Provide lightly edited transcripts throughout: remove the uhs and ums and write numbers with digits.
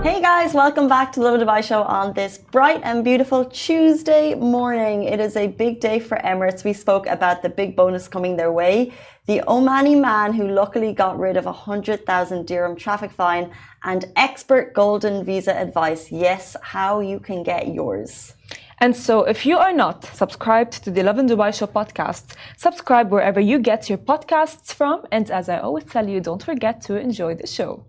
Hey guys, welcome back to the Lovin Dubai show on this bright and beautiful Tuesday morning. It is a big day for Emirates. We spoke about the big bonus coming their way. The Omani man who luckily got rid of 100,000 dirham traffic fine and expert golden visa advice. Yes, how you can get yours. And so if you are not subscribed to the Lovin Dubai show podcast, subscribe wherever you get your podcasts from. And as I always tell you, don't forget to enjoy the show.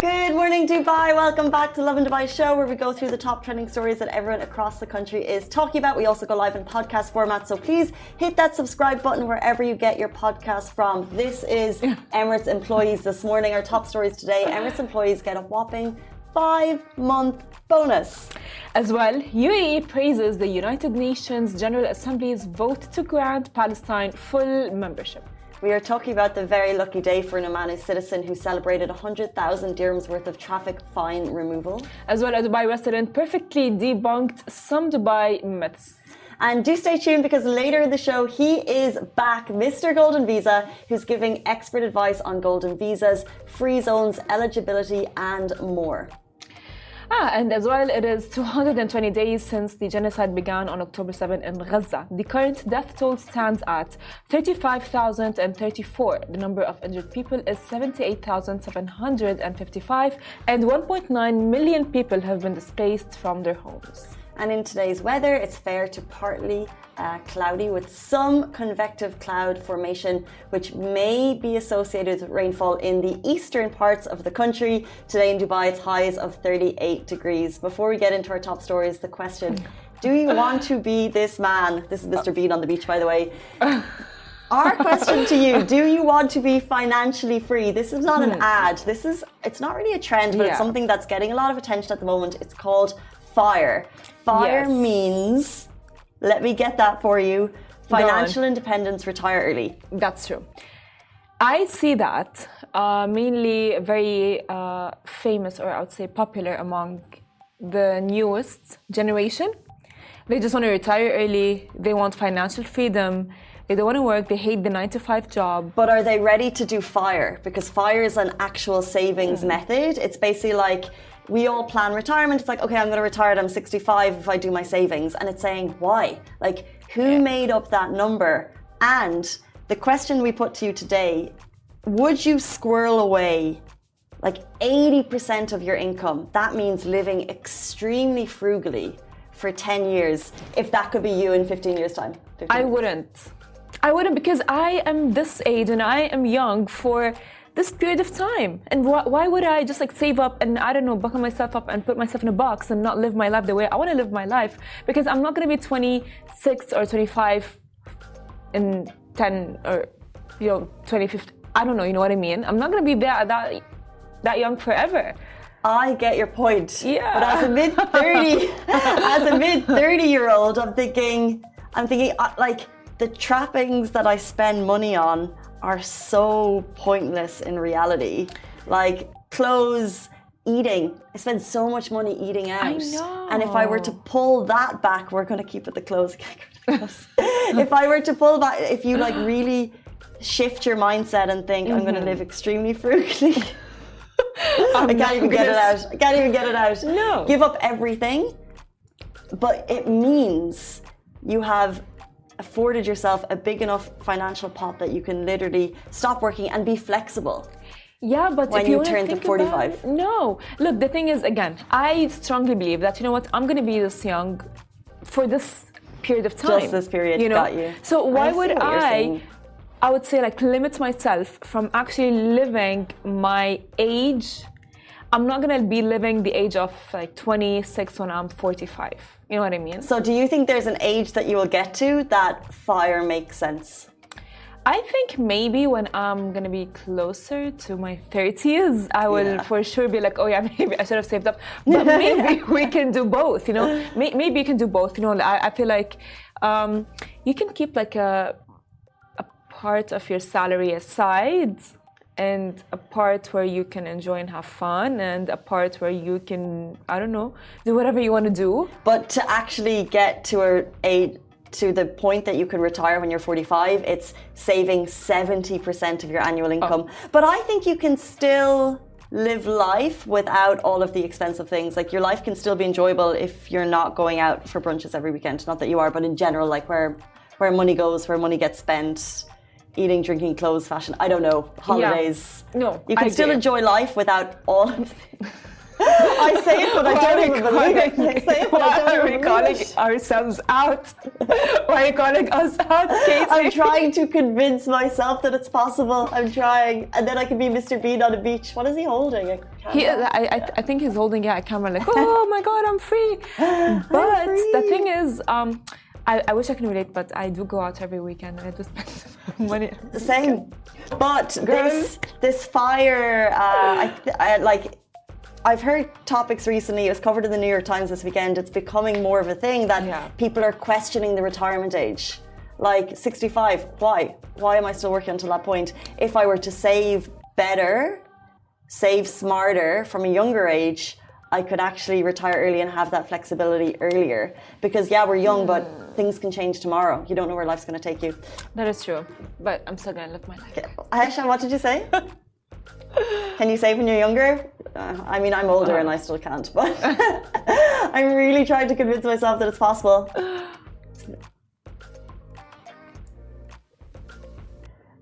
Good morning, Dubai. Welcome back to Lovin Dubai show, where we go through the top trending stories that everyone across the country is talking about. We also go live in podcast format, so please hit that subscribe button wherever you get your podcast from. This is Emirates employees this morning. Our top stories today: Emirates employees get a whopping 5-month bonus. As well, UAE praises the United Nations General Assembly's vote to grant Palestine full membership. We are talking about the very lucky day for an Omani citizen who celebrated 100,000 dirhams worth of traffic fine removal. As well, a Dubai resident perfectly debunked some Dubai myths. And do stay tuned, because later in the show, he is back, Mr. Golden Visa, who's giving expert advice on golden visas, free zones, eligibility, and more. And as well, it is 220 days since the genocide began on October 7 in Gaza. The current death toll stands at 35,034. The number of injured people is 78,755, and 1.9 million people have been displaced from their homes. And in today's weather, it's fair to partly cloudy with some convective cloud formation, which may be associated with rainfall in the eastern parts of the country. Today in Dubai, it's highs of 38 degrees. Before we get into our top stories, the question, do you want to be this man? This is Mr. Bean on the beach, by the way. Our question to you, do you want to be financially free? This is not an ad. It's not really a trend, but it's something that's getting a lot of attention at the moment. It's called FIRE. FIRE means, let me get that for you, financial independence, retire early. That's true. I see that mainly very famous, or I would say popular among the newest generation. They just want to retire early. They want financial freedom. They don't want to work. They hate the 9-to-5 job. But are they ready to do FIRE? Because FIRE is an actual savings method. It's basically like, we all plan retirement. It's like, okay, I'm going to retire at I'm 65 if I do my savings. And it's saying, why? Like, who made up that number? And the question we put to you today, would you squirrel away like 80% of your income? That means living extremely frugally for 10 years, if that could be you in 15 years' time. I wouldn't, because I am this age and I am young for this period of time. And why would I just like save up and, I don't know, buckle myself up and put myself in a box and not live my life the way I want to live my life? Because I'm not going to be 26 or 25 in 10 or 2050. I don't know, you know what I mean? I'm not going to be that young forever. I get your point. Yeah. But as a mid 30-year-old, I'm thinking like the trappings that I spend money on are so pointless in reality. Like clothes, eating. I spend so much money eating out. I know. And if I were to pull that back, we're going to keep it the clothes. If I were to pull back, if you like really shift your mindset and think, I'm going to live extremely frugally. I can't even get it out. No. Give up everything. But it means you have afforded yourself a big enough financial pot that you can literally stop working and be flexible. Yeah, but when if you turn to 45. No. Look, the thing is, again, I strongly believe that, you know what, I'm going to be this young for this period of time. Just this period, you know? got you. So why would I would say, like, limit myself from actually living my age? I'm not going to be living the age of like 26 when I'm 45. You know what I mean? So do you think there's an age that you will get to that FIRE makes sense? I think maybe when I'm going to be closer to my 30s, I will for sure be like, oh yeah, maybe I should have saved up. But maybe we can do both, you know? Maybe you can do both, you know? I feel like you can keep like a part of your salary aside, and a part where you can enjoy and have fun, and a part where you can, I don't know, do whatever you want to do. But to actually get to to the point that you can retire when you're 45, it's saving 70% of your annual income. But I think you can still live life without all of the expensive things. Like your life can still be enjoyable if you're not going out for brunches every weekend. Not that you are, but in general, like where money goes, where money gets spent, eating, drinking, clothes, fashion, I don't know, holidays. Yeah. No, you can still enjoy life without all of I say it, but I don't even believe it. I say it, but I don't even believe it. Ourselves out? Why are you calling us out, Casey? I'm trying to convince myself that it's possible. I'm trying. And then I can be Mr. Bean on a beach. What is he holding? I think he's holding a camera like, oh my God, I'm free. But the thing is, I wish I can relate, but I do go out every weekend and I do spend money. The same. But this fire, I've heard topics recently, it was covered in the New York Times this weekend, it's becoming more of a thing that people are questioning the retirement age. Like 65, why? Why am I still working until that point? If I were to save better, save smarter from a younger age, I could actually retire early and have that flexibility earlier. Because we're young, but things can change tomorrow. You don't know where life's going to take you. That is true, but I'm still going to live my life. Aisha, what did you say? Can you save when you're younger? I mean, I'm older and I still can't, but I'm really trying to convince myself that it's possible.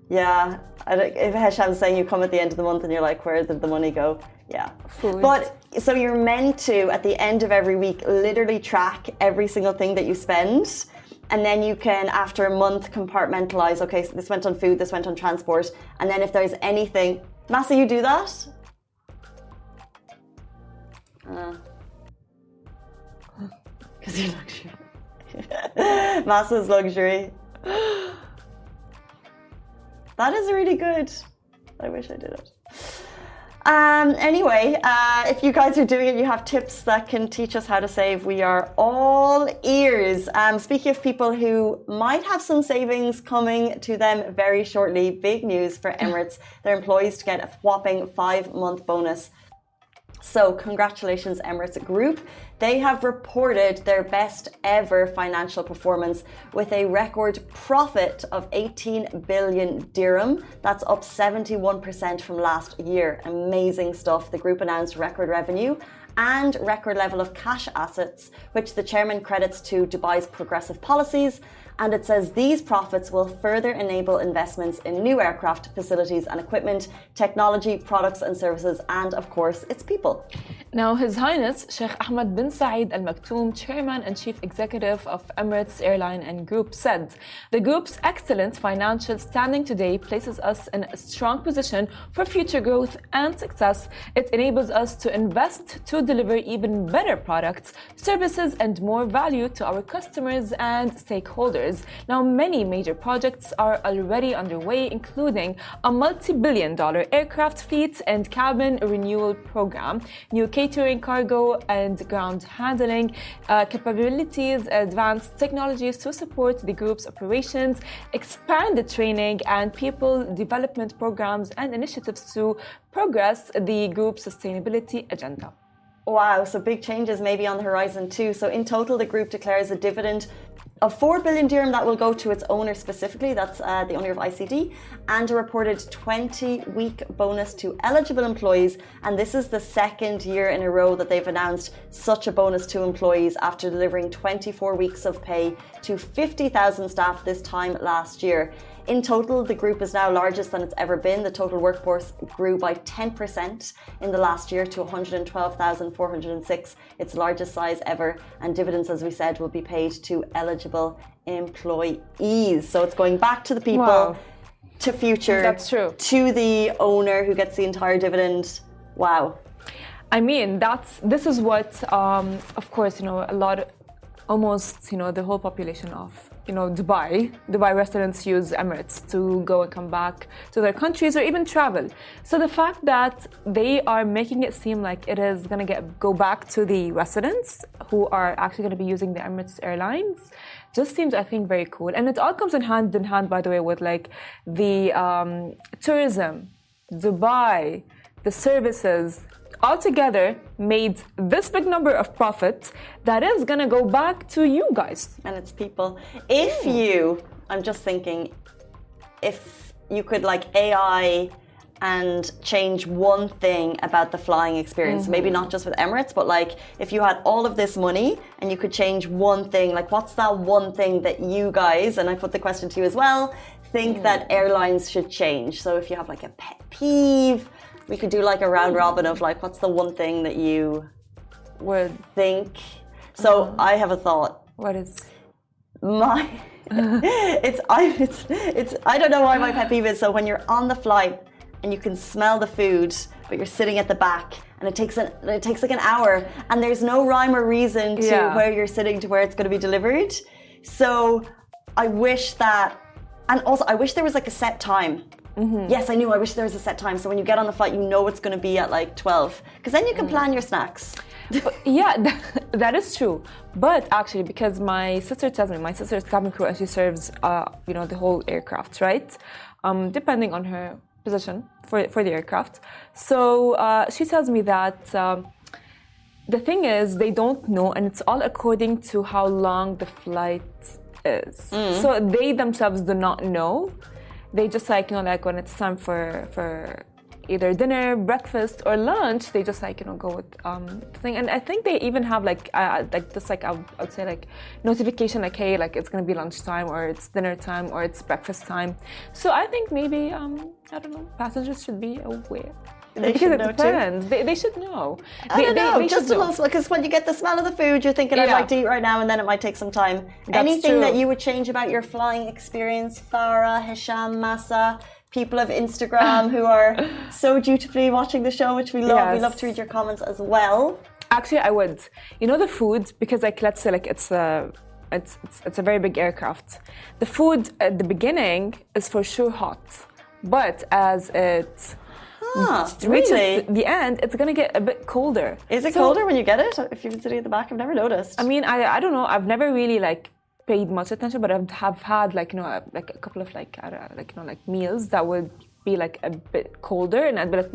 Yeah, if Hesham's saying you come at the end of the month and you're like, where did the money go? Yeah. Food. But so you're meant to, at the end of every week, literally track every single thing that you spend. And then you can, after a month, compartmentalize, okay, so this went on food, this went on transport. And then if there's anything, Massa, you do that? Because you're luxury. Massa's luxury. That is really good. I wish I did it. Anyway, if you guys are doing it, you have tips that can teach us how to save. We are all ears. Speaking of people who might have some savings coming to them very shortly, big news for Emirates. Their employees to get a whopping 5-month bonus. So congratulations, Emirates Group. They have reported their best ever financial performance with a record profit of 18 billion dirham. That's up 71% from last year. Amazing stuff. The group announced record revenue and record level of cash assets, which the chairman credits to Dubai's progressive policies. And it says these profits will further enable investments in new aircraft, facilities and equipment, technology, products and services, and of course, its people. Now, His Highness Sheikh Ahmed bin Saeed Al Maktoum, Chairman and Chief Executive of Emirates Airline and Group, said, "The group's excellent financial standing today places us in a strong position for future growth and success. It enables us to invest to deliver even better products, services, and more value to our customers and stakeholders." Now, many major projects are already underway, including a multi-billion-dollar aircraft fleet and cabin renewal program, new catering, cargo and ground handling capabilities, advanced technologies to support the group's operations, expanded training and people development programs and initiatives to progress the group's sustainability agenda. Wow, so big changes maybe on the horizon too. So in total, the group declares a dividend of 4 billion dirham that will go to its owner specifically, that's the owner of ICD, and a reported 20-week bonus to eligible employees. And this is the second year in a row that they've announced such a bonus to employees after delivering 24 weeks of pay to 50,000 staff this time last year. In total, the group is now largest than it's ever been. The total workforce grew by 10% in the last year to 112,406, its largest size ever. And dividends, as we said, will be paid to eligible employees. So it's going back to the people, to future, that's true, to the owner who gets the entire dividend. Wow. I mean, this is what, of course, almost, the whole population of Dubai residents use Emirates to go and come back to their countries or even travel. So the fact that they are making it seem like it is going to go back to the residents who are actually going to be using the Emirates Airlines just seems, I think, very cool. And it all comes in hand, by the way, with the tourism, Dubai, the services, altogether made this big number of profit that is going to go back to you guys. And it's people. If I'm just thinking, if you could like AI and change one thing about the flying experience, maybe not just with Emirates, but like if you had all of this money and you could change one thing, like what's that one thing that you guys, and I put the question to you as well, think that airlines should change? So if you have like a pet peeve, we could do like a round robin of like, what's the one thing that you would think? So I have a thought. What is I don't know why my pet peeve is. So when you're on the flight and you can smell the food, but you're sitting at the back, and it takes like an hour, and there's no rhyme or reason to where you're sitting to where it's going to be delivered. So I wish that, and also I wish there was like a set time. Yes, I knew. I wish there was a set time. So when you get on the flight, you know it's going to be at like 12, because then you can plan your snacks. Yeah, that is true. But actually, because my sister tells me, my sister is cabin crew and she serves, the whole aircraft, right? Depending on her position for the aircraft. So she tells me that the thing is, they don't know, and it's all according to how long the flight is. So they themselves do not know. They just like, like when it's time for either dinner, breakfast, or lunch, they just like, go with the thing. And I think they even have like this, like I would say like notification, like, hey, like it's going to be lunchtime, or it's dinner time, or it's breakfast time. So I think maybe, I don't know, passengers should be aware. Because it depends. They should know. I don't know, just a little, because when you get the smell of the food, you're thinking, I'd like to eat right now, and then it might take some time. Anything that you would change about your flying experience, Farah, Hisham, Massa, people of Instagram who are so dutifully watching the show, which we love. We love to read your comments as well. Actually, I would. The food, because like let's say like it's a very big aircraft. The food at the beginning is for sure hot, but as it reaches the end, it's gonna get a bit colder. Is it colder when you get it? If you've been sitting at the back, I've never noticed. I mean, I don't know. I've never really like paid much attention, but I have had like like a couple of like meals that would be like a bit colder, and I'd be like,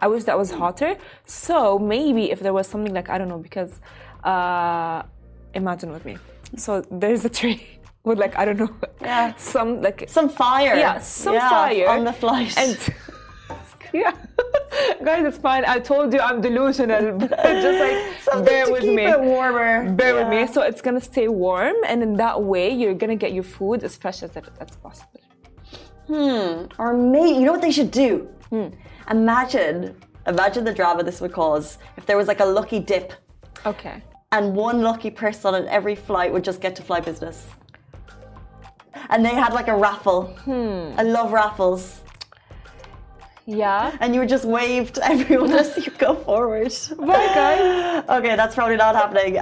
I wish that was hotter. So maybe if there was something like, I don't know, because imagine with me. So there's a tree with like, I don't know, some fire. Yeah, some fire on the flight. And yeah, guys, it's fine. I told you I'm delusional. Just like bear with me. Keep it warmer. Bear with me. So it's gonna stay warm, and in that way, you're gonna get your food as fresh as that's possible. Or maybe you know what they should do? Imagine the drama this would cause if there was like a lucky dip. Okay. And one lucky person on every flight would just get to fly business. And they had like a raffle. I love raffles. Yeah. And you would just wave to everyone as you go forward. Bye, guys. Okay, that's probably not happening.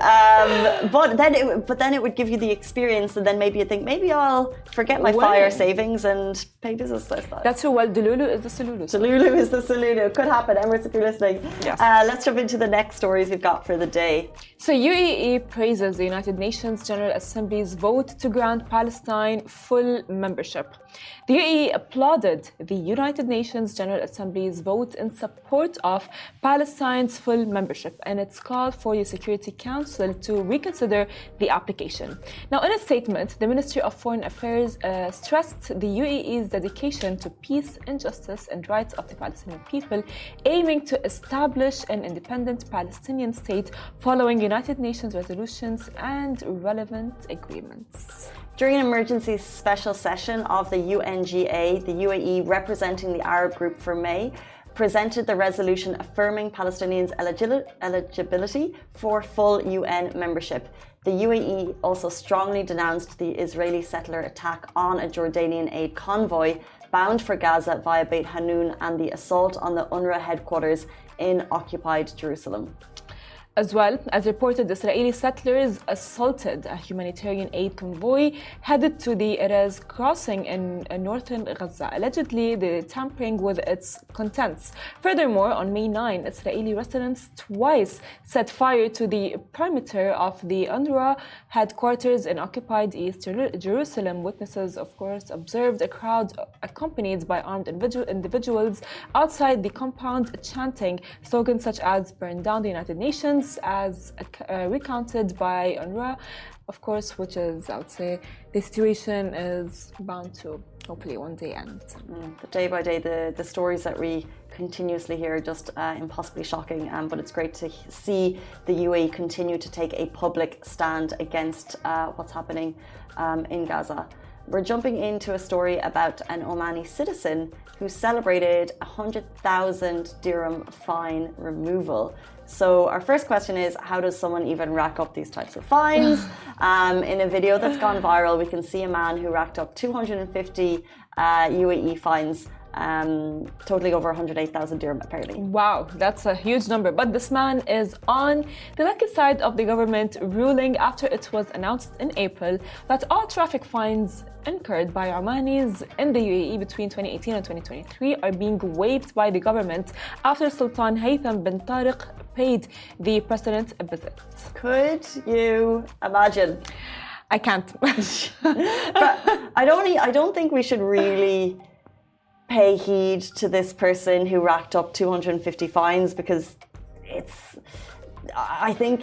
But then it would give you the experience, and then maybe you think, maybe I'll forget my fire savings and pay business class. That's true. Well, Delulu is the Salulu. Delulu is the Salulu. Could happen. Emirates, if you're listening. Yes. Let's jump into the next stories we've got for the day. So UAE praises the United Nations General Assembly's vote to grant Palestine full membership. The UAE applauded the United Nations General Assembly's vote in support of Palestine's full membership, and it's called for the Security Council to reconsider the application. Now, in a statement, the Ministry of Foreign Affairs stressed the UAE's dedication to peace, injustice, and rights of the Palestinian people, aiming to establish an independent Palestinian state following United Nations resolutions and relevant agreements. During an emergency special session of the UNGA, the UAE, representing the Arab group for May, presented the resolution affirming Palestinians' eligibility for full UN membership. The UAE also strongly denounced the Israeli settler attack on a Jordanian aid convoy bound for Gaza via Beit Hanun and the assault on the UNRWA headquarters in occupied Jerusalem. As well, as reported, Israeli settlers assaulted a humanitarian aid convoy headed to the Erez crossing in northern Gaza, allegedly tampering with its contents. Furthermore, on May 9, Israeli residents twice set fire to the perimeter of the UNRWA headquarters in occupied East Jerusalem. Witnesses, of course, observed a crowd accompanied by armed individuals outside the compound chanting slogans such as "Burn down the United Nations," as recounted by UNRWA, of course, which is, I would say, the situation is bound to hopefully one day end. Day by day, the stories that we continuously hear are just impossibly shocking, but it's great to see the UAE continue to take a public stand against what's happening in Gaza. We're jumping into a story about an Omani citizen who celebrated 100,000 dirham fine removal. So our first question is, how does someone even rack up these types of fines? In a video that's gone viral, we can see a man who racked up 250 UAE fines, totaling over 108,000 dirham apparently. Wow, that's a huge number. But this man is on the lucky side of the government ruling after it was announced in April that all traffic fines incurred by Omanis in the UAE between 2018 and 2023 are being waived by the government after Sultan Haytham bin Tariq paid the president a visit. Could you imagine? I can't. But I don't think we should really pay heed to this person who racked up 250 fines, because I think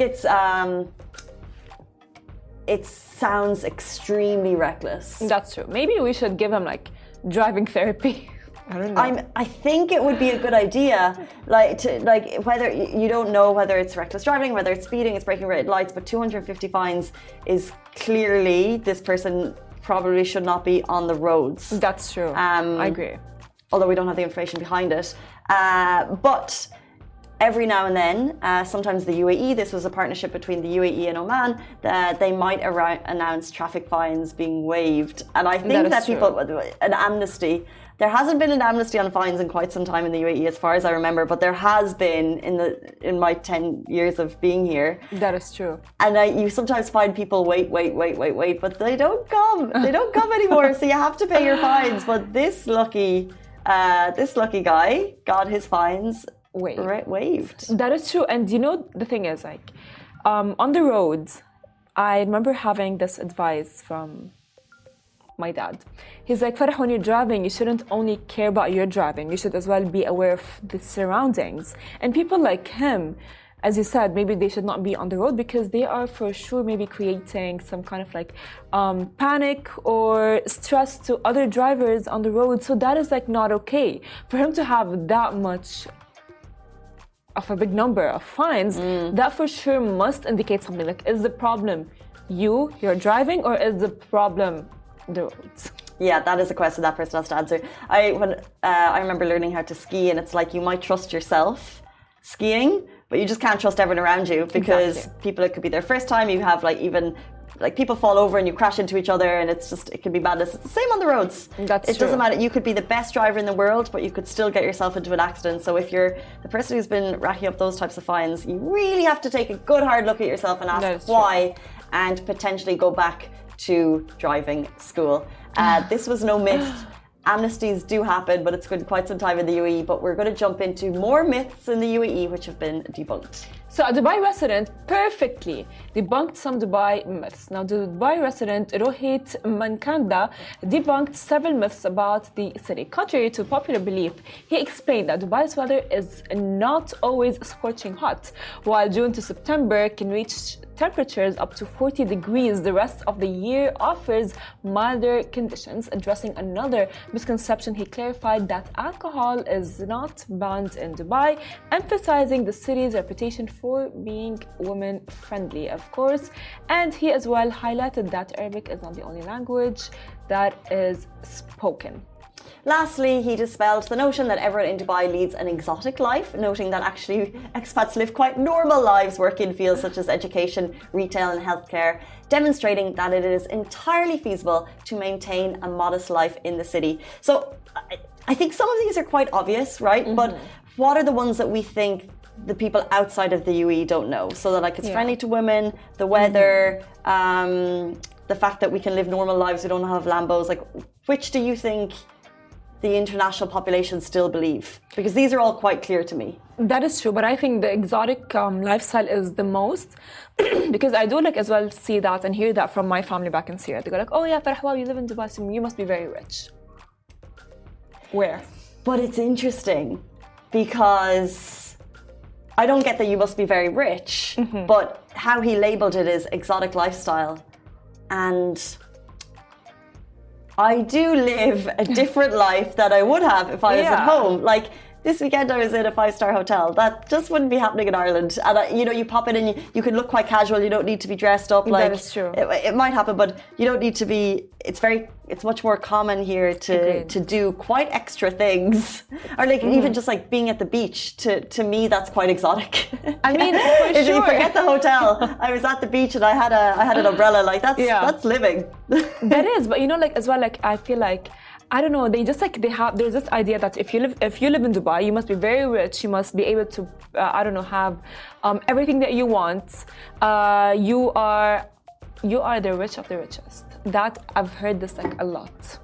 it sounds extremely reckless. That's true. Maybe we should give him like driving therapy. I don't know. I think it would be a good idea, whether you don't know whether it's reckless driving, whether it's speeding, it's breaking red lights, but 250 fines is clearly, this person probably should not be on the roads. That's true. I agree. Although we don't have the information behind it. But every now and then, sometimes the UAE, this was a partnership between the UAE and Oman, that they might announce traffic fines being waived. And I think that people, an amnesty, there hasn't been an amnesty on fines in quite some time in the UAE, as far as I remember, but there has been in my 10 years of being here. That is true. And you sometimes find people wait, but they don't come. They don't come anymore, so you have to pay your fines. But this lucky guy got his fines waived. That is true. And you know, the thing is, on the roads, I remember having this advice from my dad. He's like, Farah, when you're driving, you shouldn't only care about your driving. You should as well be aware of the surroundings. And people like him, as you said, maybe they should not be on the road because they are for sure maybe creating some kind of panic or stress to other drivers on the road. So that is not okay. For him to have that much of a big number of fines, that for sure must indicate something. Is the problem you're driving, or is the problem the roads? Yeah, that is a question that person has to answer. I remember learning how to ski, and it's like you might trust yourself skiing, but you just can't trust everyone around you, because people, it could be their first time. You have people fall over and you crash into each other, and it can be madness. It's the same on the roads. It doesn't matter. You could be the best driver in the world, but you could still get yourself into an accident. So if you're the person who's been racking up those types of fines, you really have to take a good hard look at yourself and ask why, and potentially go back to driving school. This was no myth. Amnesties do happen, but it's been quite some time in the UAE. But we're going to jump into more myths in the UAE which have been debunked. So a Dubai resident perfectly debunked some Dubai myths. Now, the Dubai resident Rohit Mankanda debunked several myths about the city. Contrary to popular belief, he explained that Dubai's weather is not always scorching hot. While June to September can reach temperatures up to 40 degrees, the rest of the year offers milder conditions. Addressing another misconception, he clarified that alcohol is not banned in Dubai, emphasizing the city's reputation for being women-friendly, of course. And he as well highlighted that Arabic is not the only language that is spoken. Lastly, he dispelled the notion that everyone in Dubai leads an exotic life, noting that actually expats live quite normal lives, working in fields such as education, retail and healthcare, demonstrating that it is entirely feasible to maintain a modest life in the city. So I think some of these are quite obvious, right? Mm-hmm. But what are the ones that we think the people outside of the UAE don't know. So that like it's friendly to women, the weather, the fact that we can live normal lives, we don't have Lambos. Like, which do you think the international population still believe? Because these are all quite clear to me. That is true, but I think the exotic lifestyle is the most because I do like as well see that and hear that from my family back in Syria. They go like, oh yeah, Farah, you live in Dubai, so you must be very rich. Where? But it's interesting because I don't get that you must be very rich, but how he labeled it is exotic lifestyle. And I do live a different life that I would have if I was at home. Like this weekend I was in a 5-star hotel. That just wouldn't be happening in Ireland. And you know, you pop in and you can look quite casual. You don't need to be dressed up. Like, that is true. It might happen, but you don't need to be. It's much more common here to do quite extra things, or like even just like being at the beach. To me, that's quite exotic. I mean, for if you forget the hotel, I was at the beach and I had an umbrella. Like that's living. That is, but you know, like as well, like I feel like. I don't know. They just like there's this idea that if you live in Dubai, you must be very rich. You must be able to I don't know, have everything that you want. You are the rich of the richest. That I've heard this like a lot.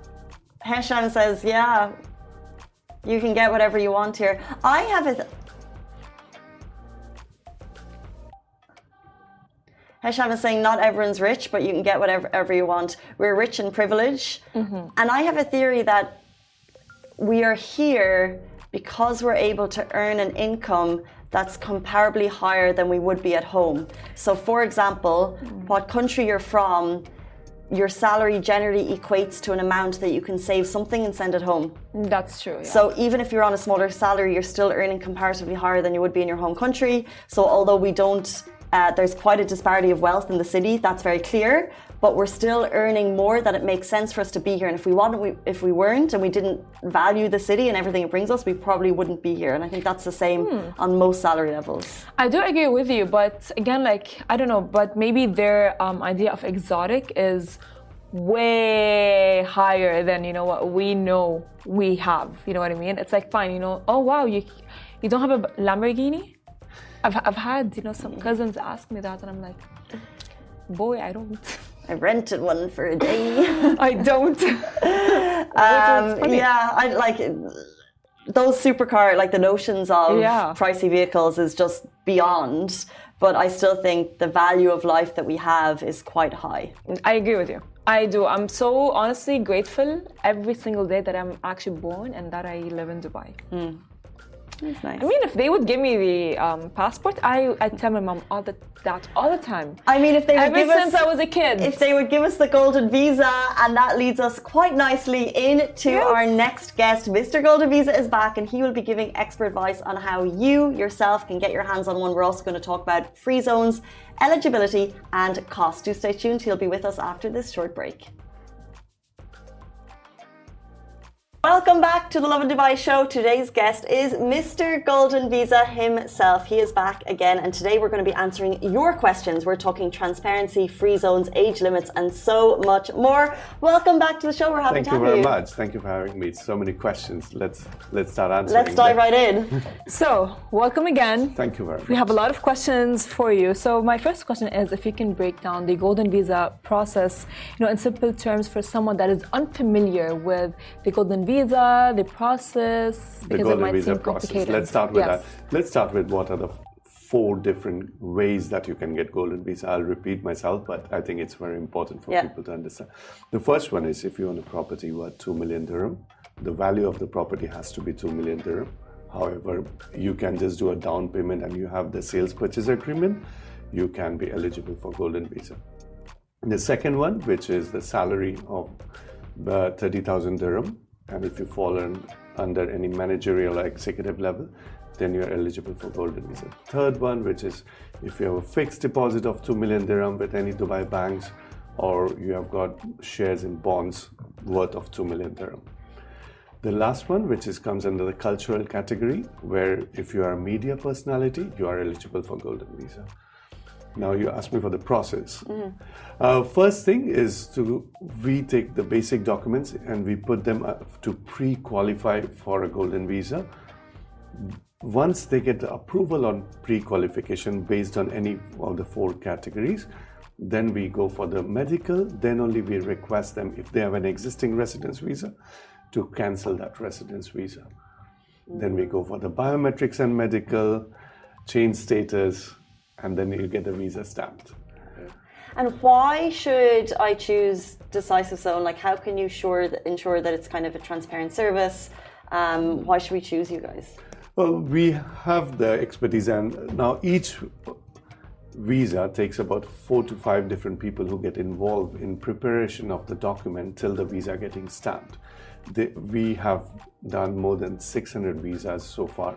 Hesham says, yeah, you can get whatever you want here. I have Hesham is saying not everyone's rich, but you can get whatever you want. We're rich in privilege. And I have a theory that we are here because we're able to earn an income that's comparably higher than we would be at home. So for example, what country you're from, your salary generally equates to an amount that you can save something and send it home. That's true. Yeah. So even if you're on a smaller salary, you're still earning comparatively higher than you would be in your home country. So although we don't there's quite a disparity of wealth in the city, that's very clear, but we're still earning more that it makes sense for us to be here. And if we weren't and we didn't value the city and everything it brings us, we probably wouldn't be here. And I think that's the same on most salary levels. I do agree with you, but again, like, I don't know, but maybe their idea of exotic is way higher than, you know, what we know we have. You know what I mean? It's like, fine, you know, oh wow, you don't have a Lamborghini? I've had, you know, some cousins ask me that, and I'm like, boy, I don't. I rented one for a day. I don't. I like those supercar, like the notions of pricey vehicles is just beyond. But I still think the value of life that we have is quite high. I agree with you. I do. I'm so honestly grateful every single day that I'm actually born and that I live in Dubai. That's nice. I mean, if they would give me the passport, I tell my mom that all the time. I mean, if they would ever since I was a kid. If they would give us the golden visa, and that leads us quite nicely into our next guest. Mr. Golden Visa is back, and he will be giving expert advice on how you yourself can get your hands on one. We're also going to talk about free zones, eligibility, and cost. Do stay tuned. He'll be with us after this short break. Welcome back to the Lovin Dubai show. Today's guest is Mr. Golden Visa himself. He is back again, and today we're going to be answering your questions. We're talking transparency, free zones, age limits, and so much more. Welcome back to the show. We're happy to have you. Thank you very much. Thank you for having me. So many questions. Let's start answering. Let's dive right in. So, welcome again. Thank you very much. We have a lot of questions for you. So, my first question is if you can break down the Golden Visa process, you know, in simple terms for someone that is unfamiliar with the Golden Visa, the process, because it might seem complicated. Let's start with that. Let's start with what are the 4 different ways that you can get Golden Visa. I'll repeat myself, but I think it's very important for people to understand. The first one is if you own a property worth 2 million dirham, the value of the property has to be 2 million dirham. However, you can just do a down payment and you have the sales purchase agreement, you can be eligible for Golden Visa. The second one, which is the salary of 30,000 dirham, and if you fall under any managerial or executive level, then you're eligible for Golden Visa. Third one, which is if you have a fixed deposit of 2 million dirham with any Dubai banks, or you have got shares in bonds worth of 2 million dirham. The last one, which comes under the cultural category, where if you are a media personality, you are eligible for Golden Visa. Now you ask me for the process. First thing is we take the basic documents and we put them to pre-qualify for a Golden Visa. once they get the approval on pre-qualification based on any of the 4 categories, then we go for the medical. Then only we request them, if they have an existing residence visa, to cancel that residence visa. Then we go for the biometrics and medical, change status, and then you get the visa stamped. And why should I choose Decisive Zone? Like, how can you ensure that it's kind of a transparent service? Why should we choose you guys? Well, we have the expertise, and now each visa takes about 4 to 5 different people who get involved in preparation of the document till the visa getting stamped. We have done more than 600 visas so far,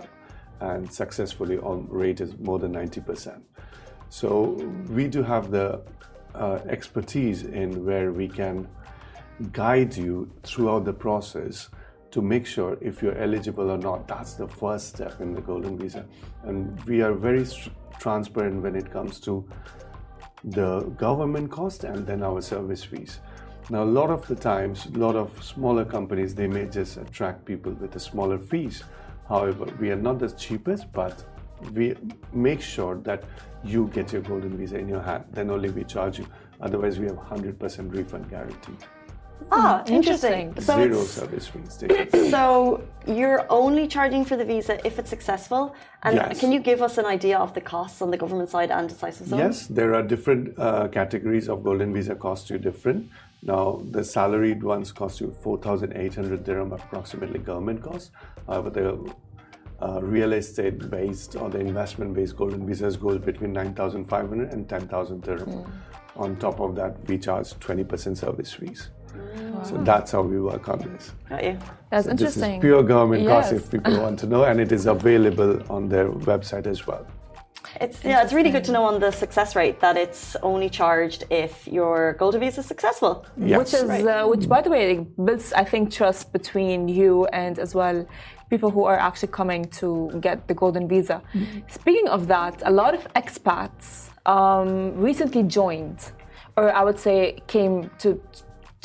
and successfully on rate is more than 90%. So we do have the expertise in where we can guide you throughout the process to make sure if you're eligible or not. That's the first step in the golden visa. And we are very transparent when it comes to the government cost and then our service fees. Now, a lot of the times, a lot of smaller companies, they may just attract people with the smaller fees. However, we are not the cheapest, but we make sure that you get your golden visa in your hand. Then only we charge you. Otherwise, we have 100% refund guarantee. Ah, interesting. So Zero service fees. So you're only charging for the visa if it's successful? And yes. Can you give us an idea of the costs on the government side and Decisive Zone? Yes, there are different categories of golden visa cost you different. Now, the salaried ones cost you 4,800 dirham approximately government cost. However, the real estate based or the investment based golden visas goes between 9,500 and 10,000 dirham. On top of that, we charge 20% service fees. Wow. So that's how we work on this. Got you. That's so interesting. This is pure government cost if people want to know, and it is available on their website as well. It's really good to know on the success rate that it's only charged if your golden visa is successful. Yes. Which is which, by the way, builds, I think, trust between you and as well people who are actually coming to get the golden visa. Speaking of that, a lot of expats recently joined, or I would say came to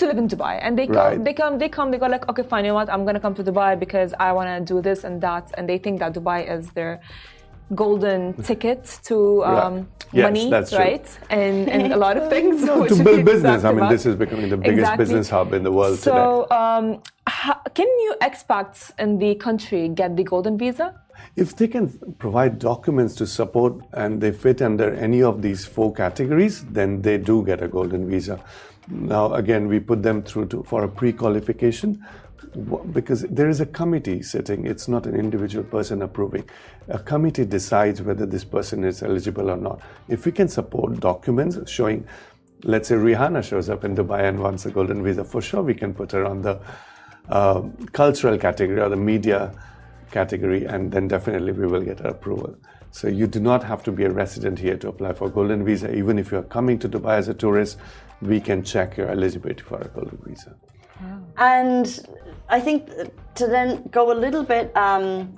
live in Dubai, and they go like, okay, fine, you know what, I'm gonna come to Dubai because I want to do this and that, and they think that Dubai is their golden ticket to money, that's right? And a lot of things. To build business. I mean, this is becoming the biggest business hub in the world today. So, can you expats in the country get the golden visa? If they can provide documents to support and they fit under any of these 4 categories, then they do get a golden visa. Now, again, we put them through for a pre-qualification because there is a committee sitting. It's not an individual person approving. A committee decides whether this person is eligible or not. If we can support documents showing, let's say Rihanna shows up in Dubai and wants a golden visa, for sure we can put her on the cultural category or the media category, and then definitely we will get her approval. So you do not have to be a resident here to apply for a golden visa. Even if you're coming to Dubai as a tourist, we can check your eligibility for a golden visa. Wow. And I think to then go a little bit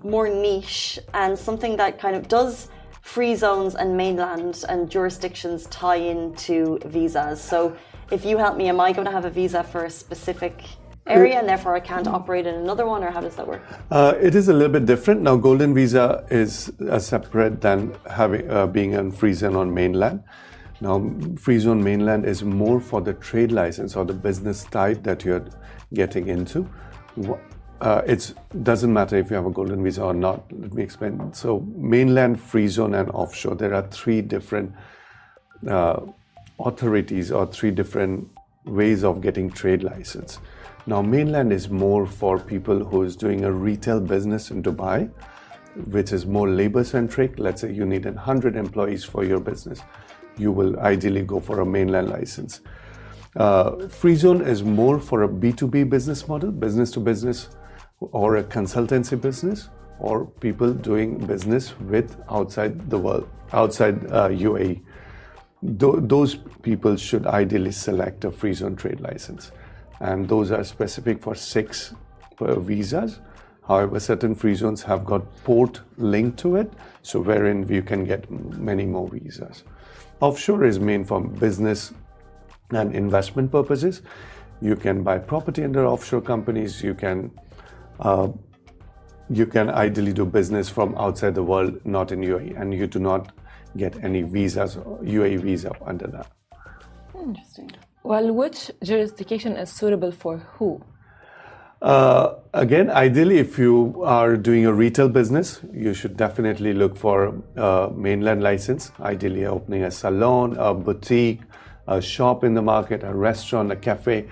more niche and something that kind of does free zones and mainland and jurisdictions tie into visas. So if you help me, am I going to have a visa for a specific area and therefore I can't operate in another one, or how does that work? It is a little bit different. Now, golden visa is separate than having being a free zone on mainland. Now, free zone mainland is more for the trade license or the business type that you're getting into. It doesn't matter if you have a golden visa or not. Let me explain. So, mainland, free zone, and offshore, there are 3 different authorities or 3 different ways of getting trade license. Now, mainland is more for people who is doing a retail business in Dubai, which is more labor-centric. Let's say you need 100 employees for your business. You will ideally go for a mainland license. Free zone is more for a B2B business model, business to business, or a consultancy business, or people doing business with outside the world, outside UAE. Those people should ideally select a free zone trade license. And those are specific for 6 visas. However, certain free zones have got port linked to it, so wherein you can get many more visas. Offshore is main for business and investment purposes. You can buy property under offshore companies. You can you can ideally do business from outside the world, not in UAE, and you do not get any visas, UAE visa under that. Interesting. Well, which jurisdiction is suitable for who? Again, ideally, if you are doing a retail business, you should definitely look for a mainland license, ideally opening a salon, a boutique, a shop in the market, a restaurant, a cafe.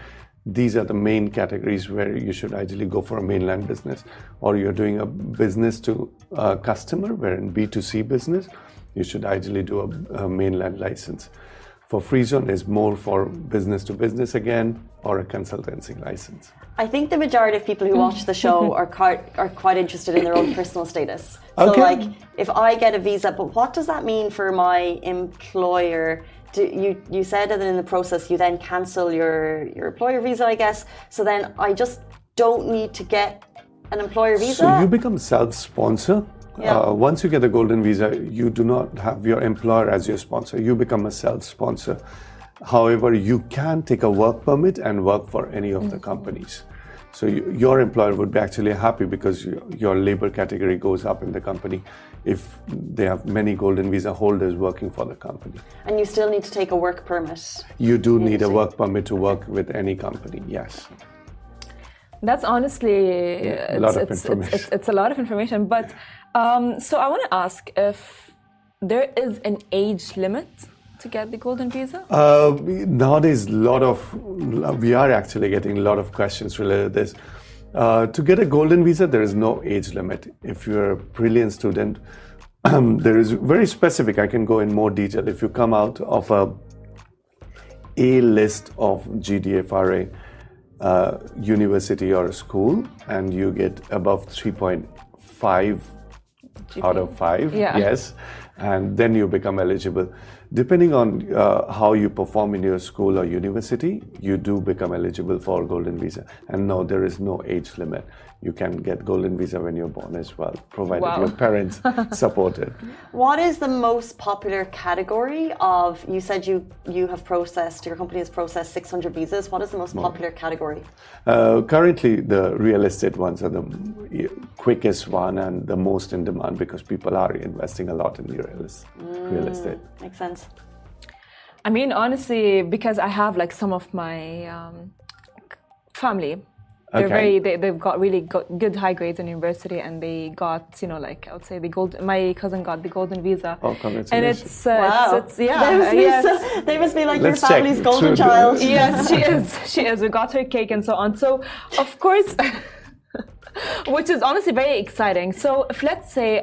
These are the main categories where you should ideally go for a mainland business. Or you're doing a business to a customer, where in B2C business, you should ideally do a mainland license. For free zone is more for business to business again, or a consultancy license. I think the majority of people who watch the show are quite interested in their own personal status. So Okay. like, if I get a visa, but what does that mean for my employer? You said that in the process you then cancel your employer visa, I guess. So then I just don't need to get an employer visa? So you become self-sponsor. Yeah. Once you get a golden visa, you do not have your employer as your sponsor. You become a self-sponsor. However, you can take a work permit and work for any of the companies. So your employer would be actually happy because your labor category goes up in the company if they have many golden visa holders working for the company. And you still need to take a work permit? You do need a work permit to work with any company, yes. That's honestly A lot of information. It's a lot of information. But so I want to ask if there is an age limit to get the golden visa? Nowadays, we are actually getting a lot of questions related to this. To get a golden visa, there is no age limit. If you're a brilliant student, there is very specific. I can go in more detail. If you come out of a list of GDFRA university or school and you get above 3.5 out of 5, yes, and then you become eligible. Depending on how you perform in your school or university, you do become eligible for golden visa. And no, there is no age limit. You can get golden visa when you're born as well, provided your parents support it. What is the most popular category of, you said your company has processed 600 visas. What is the most popular category? Currently, the real estate ones are the quickest one and the most in demand because people are investing a lot in real estate. Makes sense. I mean, honestly, because I have like some of my family, they've got really good high grades in university, and they got, I would say my cousin got the golden visa. Oh, congratulations. And it's They must be like Let's your family's check. golden child. Yes, she is. We got her cake and so on. So, of course, which is honestly very exciting. So, if let's say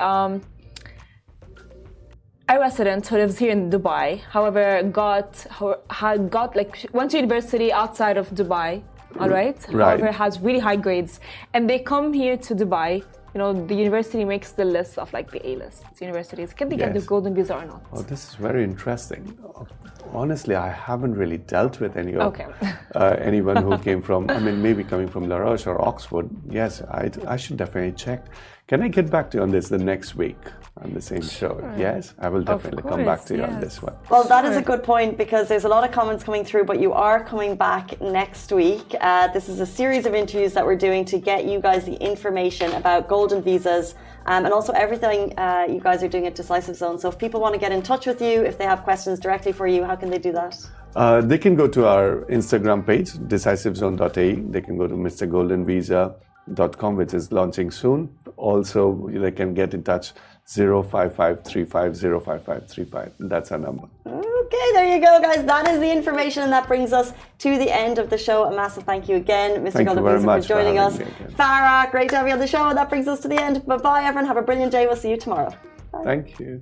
a resident who lives here in Dubai, however, went to university outside of Dubai, all right? However, has really high grades, and they come here to Dubai. The university makes the list of like the A-list universities. Can they get the golden visa or not? Oh, this is very interesting. Honestly, I haven't really dealt with anyone who came from, maybe coming from La Roche or Oxford. Yes, I should definitely check. Can I get back to you on this the next week on the same show? Yes, I will definitely come back to you on this one. Well, that is a good point because there's a lot of comments coming through, but you are coming back next week. This is a series of interviews that we're doing to get you guys the information about golden visas and also everything you guys are doing at Decisive Zone. So if people want to get in touch with you, if they have questions directly for you, how can they do that? They can go to our Instagram page, decisigezone.ae. They can go to mrgoldenvisa.com, which is launching soon. Also, they can get in touch 05535 That's our number. Okay, there you go, guys. That is the information, and that brings us to the end of the show. A massive thank you again, Mr. Golden Visa, for joining us. Farah, great to have you on the show, and that brings us to the end. Bye-bye, everyone. Have a brilliant day. We'll see you tomorrow. Bye. Thank you.